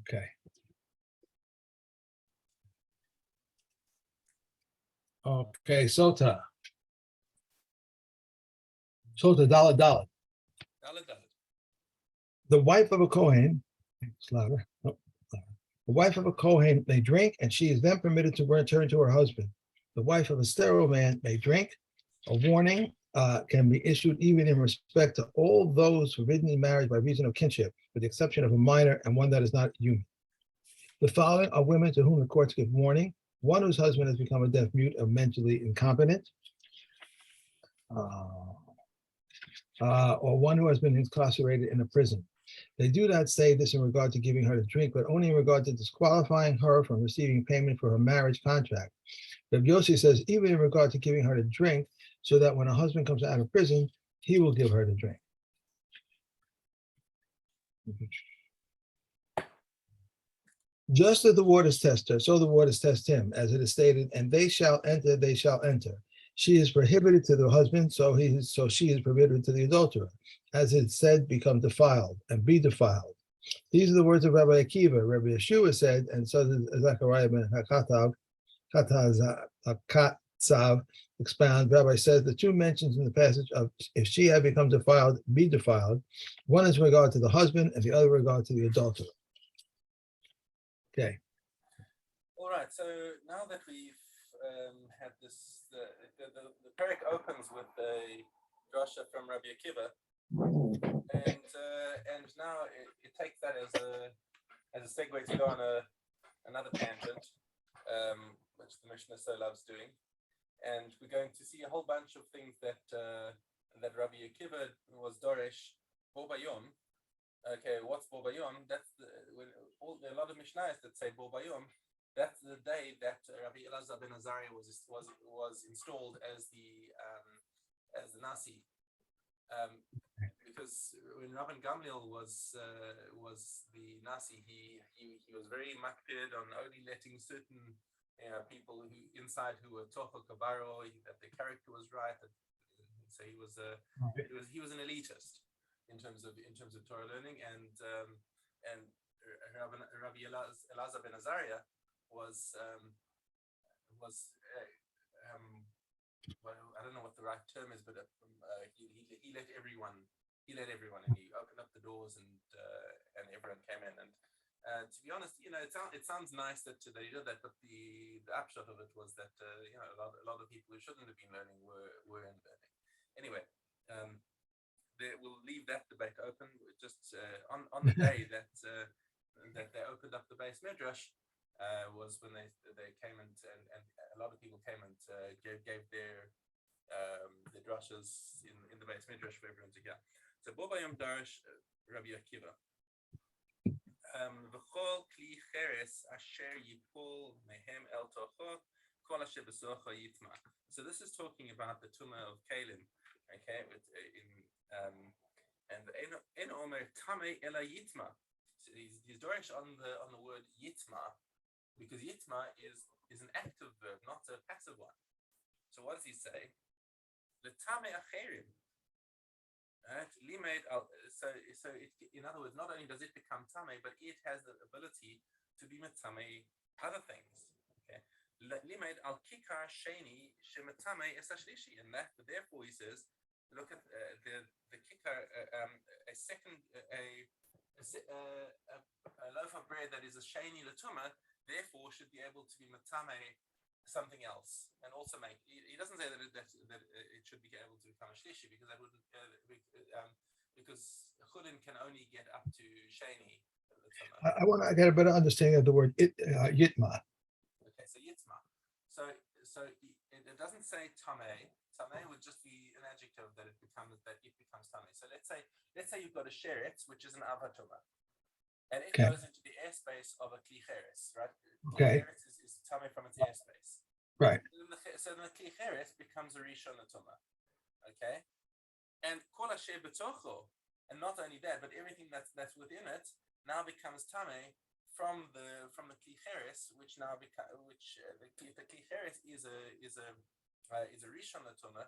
Okay. Okay, Sotah. Sotah, dollar, dollar. The wife of a Kohen, it's louder. Oh, louder. The wife of a Kohen may drink, and she is then permitted to return to her husband. The wife of a sterile man may drink. A warning can be issued even in respect to all those forbidden in marriage by reason of kinship, with the exception of a minor and one that is not human. The following are women to whom the courts give warning: one whose husband has become a deaf mute or mentally incompetent, or one who has been incarcerated in a prison. They do not say this in regard to giving her to drink, but only in regard to disqualifying her from receiving payment for her marriage contract. Rabbi Yossi says even in regard to giving her to drink, so that when her husband comes out of prison, he will give her to drink. Just as the waters test her, so the waters test him, as it is stated, and they shall enter, they shall enter. She is prohibited to the husband, so she is prohibited to the adulterer. As it said, become defiled and be defiled. These are the words of Rabbi Akiva. Rabbi Yeshua said, and so does Zechariah ben Hakatzav expound. Rabbi says the two mentions in the passage of if she had become defiled, be defiled. One is in regard to the husband, and the other in regard to the adulterer. Okay. All right. So now that we've had this, the parak opens with a drasha from Rabbi Akiva, and now it takes that as a segue to go on another tangent, which the Mishna so loves doing, and we're going to see a whole bunch of things that Rabbi Akiva was Doresh Bo Bayom. Okay, what's Bo Bayom? That's a lot of Mishnahs that say Bo Bayom. That's the day that Rabbi Elazar ben Azariah was installed as the Nasi, because when Rabban Gamliel was the Nasi, he was very makpid on only letting certain people who were Toho Kabaro, that their character was right. So he was an elitist in terms of Torah learning, and Rabbi Elazar ben Azariah was well, I don't know what the right term is, but he let everyone in. He opened up the doors, and everyone came in. And to be honest, it sounds nice that he did that, but the upshot of it was that a lot of people who shouldn't have been learning weren't learning. Anyway, we'll leave that debate open. Just on the day that they opened up the base midrash was when they came and a lot of people came and gave their drashas in the base midrash for everyone to hear. So Bo Bayom Darash Rabbi Akiva. V'chol kli cheres asher yipol mehem el tocho kol asher b'socha yitma. So this is talking about the tumah of Kalim. Okay, and en omer tame ela yitma. So he's dorish on the word yitma, because yitma is an active verb, not a passive one. So what does he say? L'tame acherim. So in other words, not only does it become tame, but it has the ability to be metame other things. Okay, limed al kikar sheni shemetame esashlishi, and that therefore he says, look at the kikar, a loaf of bread that is a sheni latuma, therefore should be able to be metame something else, and also make. He doesn't say that it should be able to become a shlishi, because that wouldn't because chulin can only get up to sheni. I get a better understanding of the word yitma. Okay, so yitma. So it doesn't say tameh. Tameh would just be an adjective that it becomes tameh. So let's say you've got a sheretz, which is an avatuma, and it goes into the airspace of a klicheres, right? Okay. Klicheres is tameh from its airspace. Right. So the klicheres becomes a rishon atuma. Okay, and kol asher betocho, and not only that, but everything that's within it now becomes tameh from the klicheres, which now the klicheres is a rishon atuma.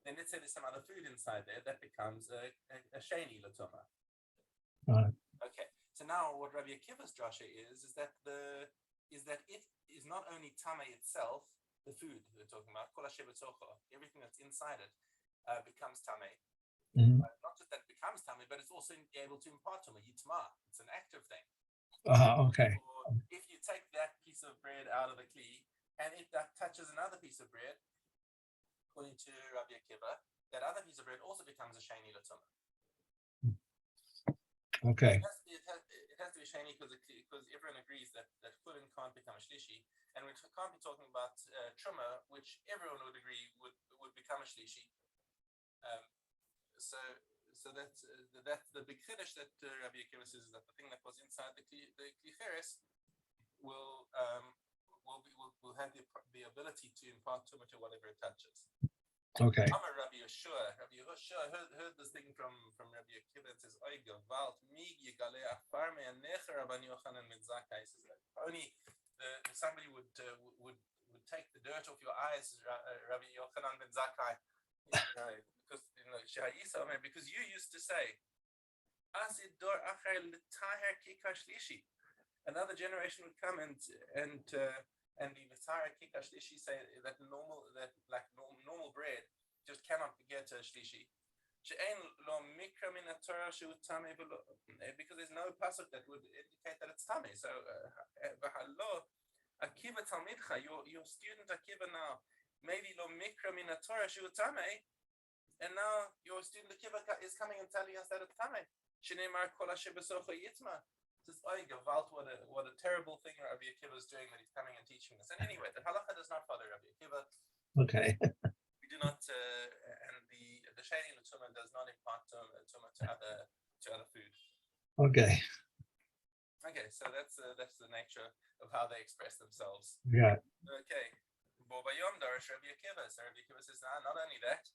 Then let's say there's some other food inside there that becomes a sheni latuma. Right. Okay, So now what Rabbi Akiva's drasha is that it is not only tame itself, the food we're talking about, kol asher b'tocho, everything that's inside it becomes tame. Mhm. Not just that it becomes tame, but it's also able to impart tame, yitma. It's an active thing. Okay. Or if you take that piece of bread out of the kli and it touches another piece of bread, according to Rabbi Akiva, that other piece of bread also becomes a sheni l'tumah. Okay. It has to be sheni because everyone agrees that chulin can't become a shlishi, and we can't be talking about truma, which everyone would agree would become a shlishi. So that's the big chiddush that Rabbi Akiva says, is that the thing that was inside the klicheres will have the ability to impart truma to whatever it touches. Okay. I'm a Rabbi Yeshua. Rabbi Yeshua heard this thing from Rabbi Akiva. It says, "Oy gavalt mig yigale afar me'anecha Rabban Yochanan ben Zakkai." He says that only somebody would take the dirt off your eyes, Rabbi Yochanan ben Zakkai, because you used to say, "Asid dor achar l'taher kikar shlishi." Another generation would come and the l'taher kikar shlishi say that normal bread just cannot get a shlishi. Because there's no pasuk that would indicate that it's tame. So Akiva Talmidcha, your student Akiva now, maybe lo mikra min Torah shu tame, and now your student Akiva is coming and telling us that it's tame. Shneimar kol asher b'socho yitma. Says, "Oy gavalt, what a terrible thing Rabbi Akiva is doing, that he's coming and teaching us." And anyway, the halacha does not follow Rabbi Akiva. Okay. We do not, and the sheni l'tumah does not impart tumah to other food. Okay. Okay, so that's the nature of how they express themselves. Yeah. Okay. Bo bayom darash Rabbi Akiva. So Rabbi Akiva says, not only that.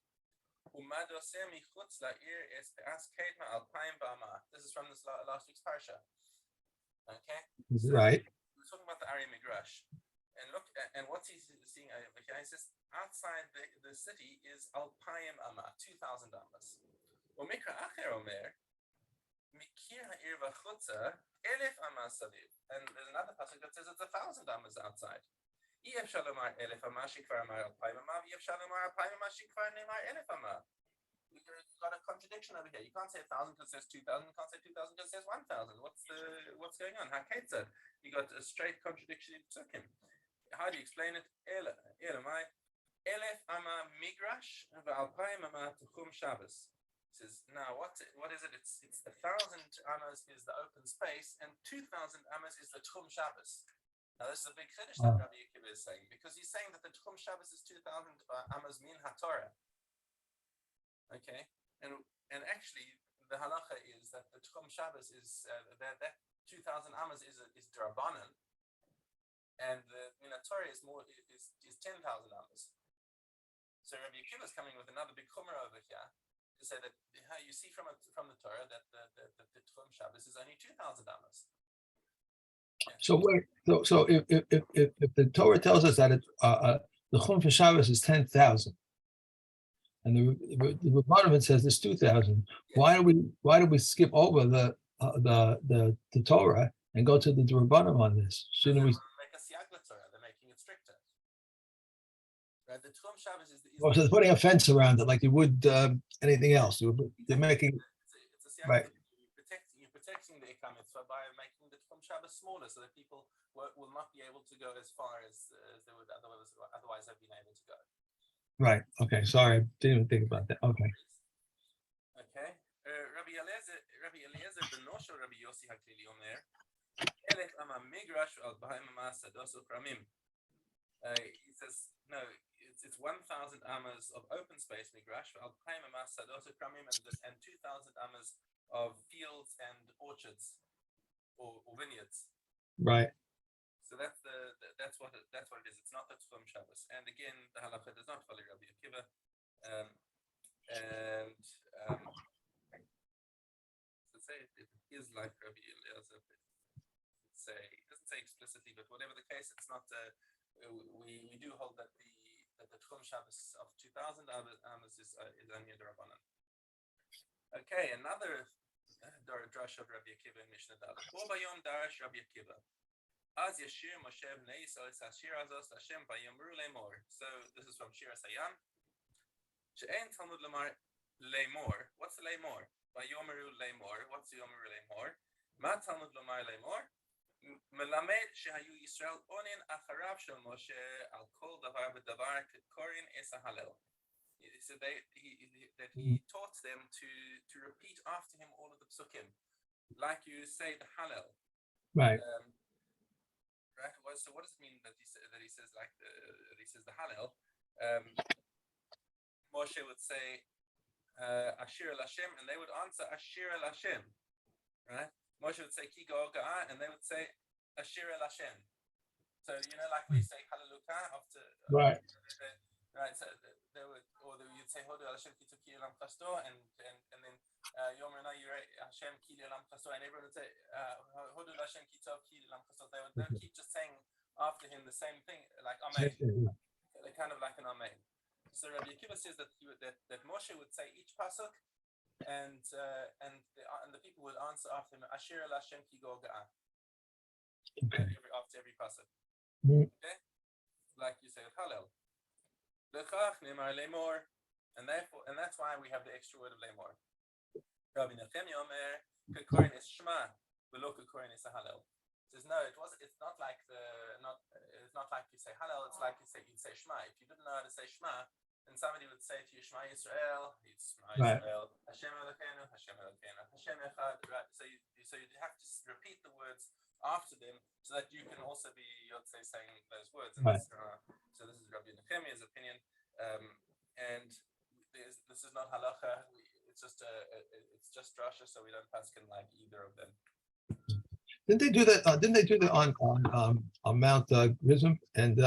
This is from this last week's parsha. Okay. So Right. we're talking about the Ari Midrash. And look, and what's he seeing over here? He says, outside the city is Alpayim Amma, 2,000 Ammas. Umikra Acher Omer, Mikir Ha'ir V'chutza, 1,000 Ammas Saviv. And there's another passage that says it's 1,000 Ammas outside. Yef Shalomar 1,000 Amma, Shikvar Amar Alpayim Amma, Yef Shalomar Alpayim Amma, Shikvar Neymar 1,000 Amma. You've got a contradiction over here. You can't say 1,000 because it says 2,000. You can't say 2,000 because it says 1,000. What's going on? Haketzer. You got a straight contradiction in Psukim. How do you explain it? Elamai, 1,000 Amma Migrash v'Alpayim Amma Tuchum Shabbos. Says now what is it? It's 1,000 Ammas is the open space and 2,000 Ammas is the Tuchum Shabbos. Now this is a big chiddush that Rabbi Akiva is saying, because he's saying that the Tuchum Shabbos is 2,000 Ammas min HaTorah. Okay, and actually the halacha is that the Tuchum Shabbos is that 2,000 Ammas is D'Rabbanan. And the Torah is 10,000 Ammas. So Rabbi Akiva is coming with another big chumrah over here to say that how you see from the Torah that the Tuchum Shabbos is only 2,000 Ammas. Yeah. So wait. So if the Torah tells us that the Chum for Shabbos is 10,000, and the Rabbanan says it's 2,000, why do we skip over the Torah and go to the Rabbanan on this? Shouldn't we? They're making it stricter. Right? The Tuchum Shabbos is Or so they're putting a fence around it like you would anything else. They're making it's a right. You're protecting the Ikar Mitzvah by making the Tuchum Shabbos smaller, so that people will not be able to go as far as they would otherwise have been able to go. Right. Okay. Sorry, didn't even think about that. Okay. Okay. Rabbi Eliezer ben Nosho Rabbi Yossi Haklili Omer. He says no. It's 1,000 amas of open space migrash, and 2,000 amas of fields and orchards or vineyards. Right. So that's what it is. It's not the Tuchum Shabbos. And again, the halacha does not follow Rabbi Akiva. So say it is like Rabbi Eliezer. It doesn't say explicitly, but whatever the case, it's not. We do hold that the Tuchum Shabbos of 2,000 amas is only a D'Rabbanan. Okay, another דרש of Rabbi Akiva in Mishnah Dalet. Bo bayom darash Rabbi Akiva. Az yashir Moshe bnei Yisrael es hashir azos Hashem vayomru lemor. So this is from Shir Hasayam. She'en Talmud lemar lemor. What's the lemor? Vayomru lemor. What's the yomru lemor? Ma Talmud lemar lemor. מלמד שהיו ישראל עונן אחריו של משה על כל דבר ודבר כקוראים את ההלל. So that he taught them to repeat after him all of the psukim, like you say the Hallel. Right. Right. So what does it mean that he says the Hallel? Moshe would say Ashir el Hashem, and they would answer Ashir el Hashem. Right. Moshe would say Ki Go'ah, and they would say Ashir el Hashem. So like we say Hallelujah after. Right. Right. So they would, or you'd say Hodu el Hashem Ki Tuki Elam Chasto, and then Yom Rana Yirei Hashem Ki Elam Chasto, and everyone would say Hodu el Hashem Ki Tov Ki Elam Chasto. They would keep just saying after him the same thing, like Amen. They're kind of like an Amen. So Rabbi Akiva says that Moshe would say each pasuk, and the people would answer after him Ashir el Hashem Ki Go'ah. Okay. After every pasuk. Mm-hmm. Okay, like you say with Hallel. L'chach nemar lemor, and that's why we have the extra word of lemor. Rabbi Nechemia Omer kekorin is shma, v'lo kekorin is Hallel. Says no, it's not like you say Hallel. It's like you'd say shma. If you didn't know how to say shma, then somebody would say to you Shema Yisrael, it's Shema Yisrael, Hashem Elokeinu, Hashem Elokeinu, Hashem Echad. Right? So you have to repeat the words after them, so that you can also be Yotzei saying those words. And right. So this is Rabbi Nechemia's opinion, and this is not halacha. It's just drasha, so we don't paskin like either of them. Didn't they do that? Didn't they do that on Mount Gerizim and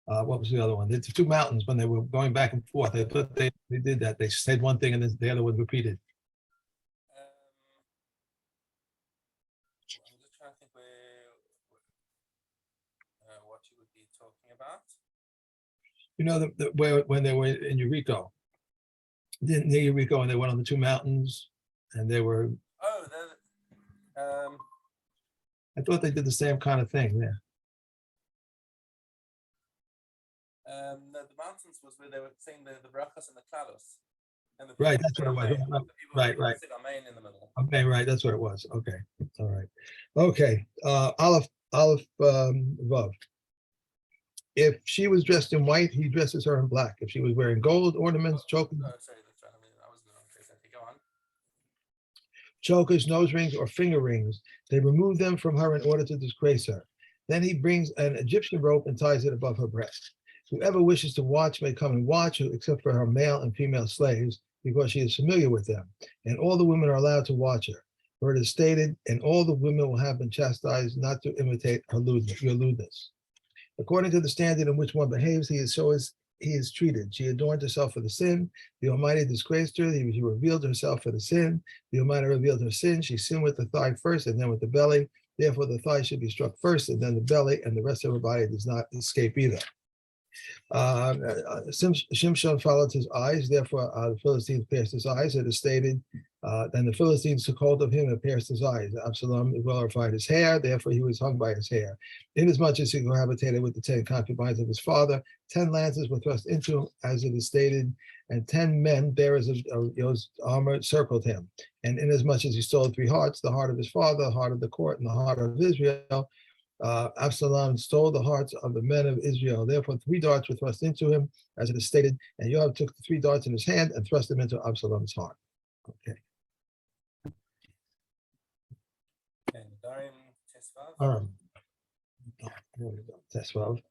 what was the other one? The two mountains when they were going back and forth. They did that. They said one thing and then the other one repeated. I think what you would be talking about. When they were in Eureka, near Eureka, and they went on the two mountains, and they were. Oh, I thought they did the same kind of thing there. The mountains was where they were saying the brachas and the klalos. And Right, that's what it was. Right. Said amen in the middle. Okay, right, that's what it was. Okay, all right. Okay, Aleph Vav. If she was dressed in white, he dresses her in black. If she was wearing gold ornaments, chokers, sorry, that's right. I was in the wrong place. I think go on. Chokers, nose rings, or finger rings, they remove them from her in order to disgrace her. Then he brings an Egyptian rope and ties it above her breast. Whoever wishes to watch may come and watch, except for her male and female slaves, because she is familiar with them. And all the women are allowed to watch her. For it is stated, and all the women will have been chastised not to imitate her your lewdness. According to the standard in which one behaves, he is treated. She adorned herself for the sin. The Almighty disgraced her. She revealed herself for the sin. The Almighty revealed her sin. She sinned with the thigh first and then with the belly. Therefore, the thigh should be struck first and then the belly, and the rest of her body does not escape either. Shimshon followed his eyes, therefore the Philistines pierced his eyes. It is stated, then the Philistines took hold of him and pierced his eyes. Absalom glorified his hair, therefore he was hung by his hair. Inasmuch as he cohabitated with the 10 concubines of his father, 10 lances were thrust into him, as it is stated, and 10 men bearers of armor circled him. And inasmuch as he stole 3 hearts, the heart of his father, the heart of the court, and the heart of Israel, Absalom stole the hearts of the men of Israel. Therefore, 3 darts were thrust into him, as it is stated, and Yoav took the 3 darts in his hand and thrust them into Absalom's heart. Okay. Tesvav.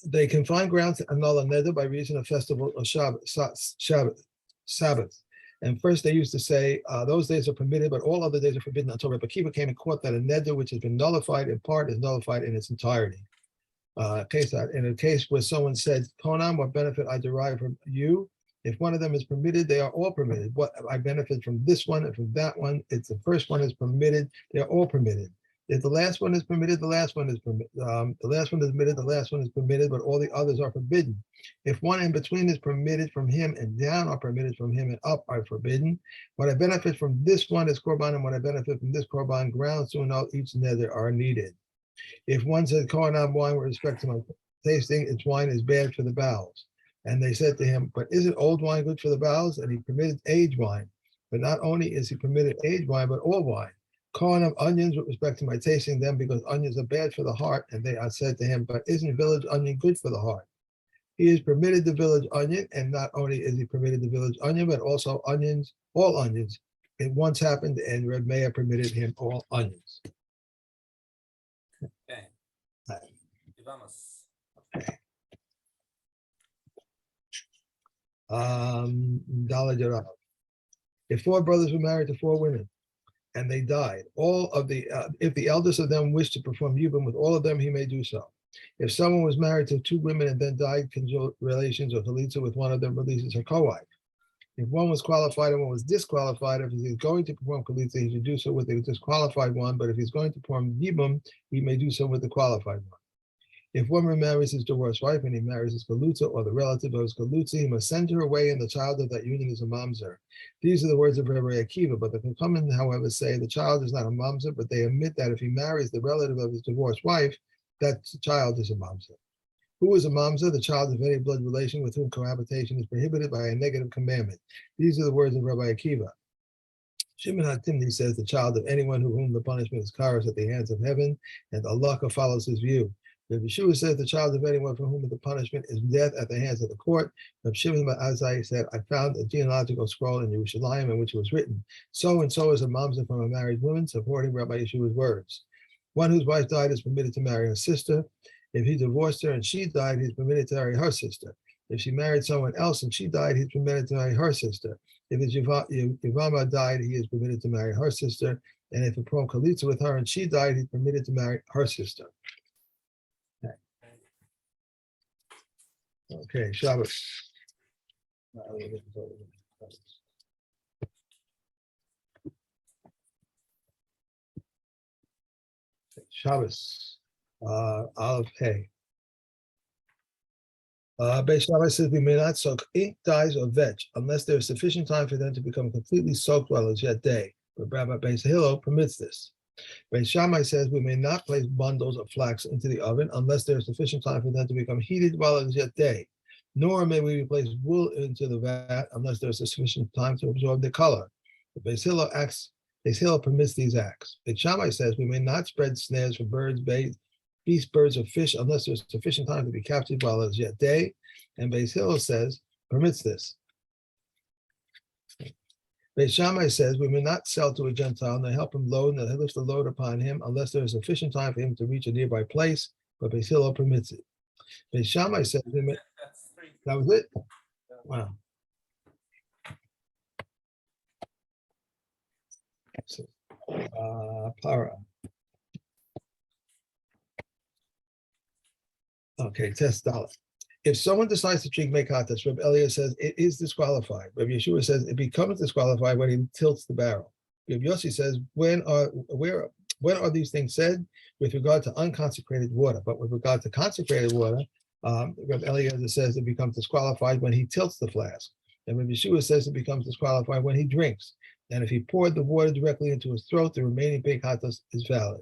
They can find ground to annul a neder by reason of festival of Sabbath. And first they used to say those days are permitted, but all other days are forbidden until Rebbe Akiva came and caught that a neder which has been nullified in part is nullified in its entirety. In a case where someone said, Konam, what benefit I derive from you? If one of them is permitted, they are all permitted. What I benefit from this one and from that one, it's the first one is permitted, they're all permitted. If the last one is permitted, the last one is permitted. The last one is permitted, the last one is permitted, but all the others are forbidden. If one in between is permitted from him and down are permitted from him and up are forbidden. What I benefit from this one is korban, and what I benefit from this korban, grounds to annul each nether are needed. If one said Kohanam wine with respect to my tasting, its wine is bad for the bowels. And they said to him, but isn't old wine good for the bowels? And he permitted aged wine. But not only is he permitted aged wine, but all wine. Kohanam onions with respect to my tasting them, because onions are bad for the heart. And they are said to him, but isn't village onion good for the heart? He is permitted the village onion, and not only is he permitted the village onion, but also onions, all onions. It once happened, and Reb Meir permitted him all onions. Okay. Right. Y vamos. Daled Yarav. If four brothers were married to four women, and they died, if the eldest of them wished to perform yibum with all of them, he may do so. If someone was married to two women and then died, conjugal relations or chalitza with one of them releases her co-wife. If one was qualified and one was disqualified, if he's going to perform chalitza, he should do so with the disqualified one. But if he's going to perform yibum, he may do so with the qualified one. If one marries his divorced wife and he marries his galutza or the relative of his galutza, he must send her away, and the child of that union is a mamzer. These are the words of Rabbi Akiva, but the Chachamim, however, say the child is not a mamzer, but they admit that if he marries the relative of his divorced wife, that child is a mamzer. Who is a mamzer? The child of any blood relation with whom cohabitation is prohibited by a negative commandment. These are the words of Rabbi Akiva. Shimon HaTimni says the child of anyone whom the punishment is karas at the hands of heaven, and Allah follows his view. Rabbi Yeshua says the child of anyone for whom the punishment is death at the hands of the court. Rabbi Shimon bar Azai said, I found a genealogical scroll in Yerushalayim in which was written, so and so is a mamzer from a married woman, supporting Rabbi Yeshua's words. One whose wife died is permitted to marry her sister. If he divorced her and she died, he's permitted to marry her sister. If she married someone else and she died, he's permitted to marry her sister. If his Yavama died, he is permitted to marry her sister. And if he performed chalitza with her and she died, he's permitted to marry her sister. Okay, Shabbos. Shabbos. Aleph Hey. Beis Shammai says we may not soak ink, dyes, or vetch unless there is sufficient time for them to become completely soaked while it's yet day. But Rabbi Beis Hillel permits this. Beis Shammai says we may not place bundles of flax into the oven unless there is sufficient time for them to become heated while it is yet day. Nor may we place wool into the vat unless there is sufficient time to absorb the color. But Beis Hillel permits these acts. Beis Shammai says we may not spread snares for birds, beasts, birds, or fish unless there is sufficient time to be captured while it is yet day. And Beis Hillel says permits this. Beis Shammai says we may not sell to a Gentile, nor help him load, nor lift the load upon him, unless there is sufficient time for him to reach a nearby place, but Beis Hillel permits it. Beis Shammai says we may, that was it? Wow. Para. Okay, test dollar. If someone decides to drink mekatas, Reb Eliezer says it is disqualified. Reb Yeshua says it becomes disqualified when he tilts the barrel. Reb Yossi says when are these things said? With regard to unconsecrated water, but with regard to consecrated water, Reb Eliezer says it becomes disqualified when he tilts the flask. And Reb Yeshua says it becomes disqualified when he drinks. And if he poured the water directly into his throat, the remaining mekatas is valid.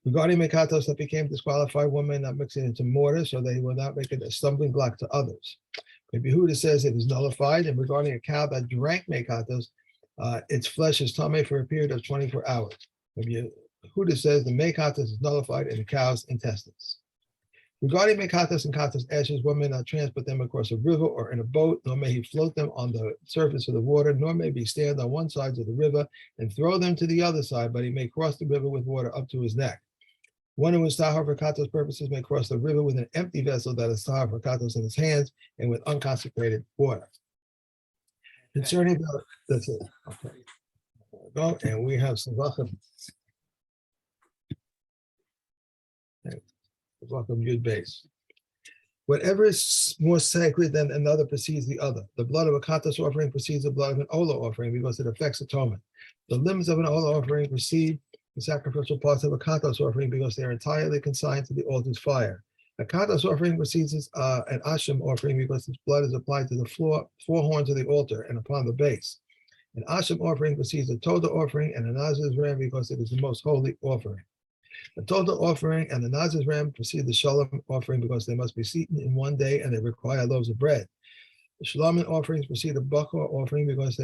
Regarding mekatos that became disqualified, one may not mix it into mortar so that he will not make it a stumbling block to others. Rabbi Yehuda says it is nullified, and regarding a cow that drank mekatos, its flesh is tamei for a period of 24 hours. Rabbi Yehuda says the mekatos is nullified in the cow's intestines. Regarding mekatos and katos ashes, one may not transport them across a river or in a boat, nor may he float them on the surface of the water, nor may he stand on one side of the river and throw them to the other side, but he may cross the river with water up to his neck. One who is tahar for katos purposes may cross the river with an empty vessel that is tahar for katos in his hands and with unconsecrated water. Concerning that's it. Okay. Go, and we have Savachim. Savachim Yud base. Whatever is more sacred than another precedes the other. The blood of a katos offering precedes the blood of an olah offering because it affects atonement. The limbs of an olah offering precede the sacrificial parts of a katos offering because they are entirely consigned to the altar's fire. A katos offering precedes an asham offering because its blood is applied to the four horns of the altar and upon the base. An asham offering precedes a toda offering and a nazir's ram because it is the most holy offering. The toda offering and the nazir's ram precede the shalom offering because they must be eaten in one day and they require loaves of bread. The shalom offerings precede the bakor offering because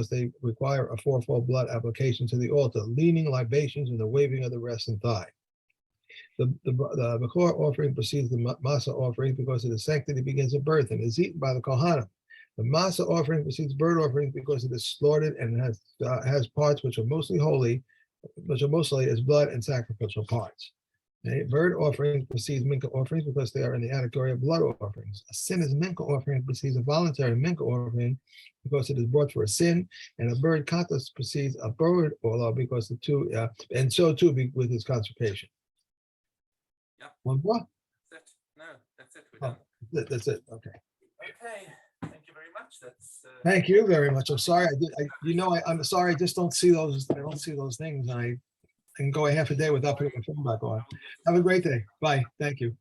they require a fourfold blood application to the altar, leaning libations and the waving of the breast and thigh. The bakor offering precedes the masa offering because of the sanctity begins at birth and is eaten by the kohanim. The masa offering precedes bird offerings because it is slaughtered and has parts which are mostly holy, which are mostly as blood and sacrificial parts. Okay? Bird offerings precedes minka offerings because they are in the category of blood offerings. A sin is minka offering precedes a voluntary minka offering because it is brought for a sin, and a bird katas precedes a bird olah because the two, and so too with his consecration. Yeah. One more? That's it. No, that's it. We're done. That's it. Okay. Okay. Thank you very much. That's. Thank you very much. I'm sorry. I'm sorry. I just don't see those. I don't see those things. I can go a half a day without putting my phone back on. Have a great day. Bye. Thank you.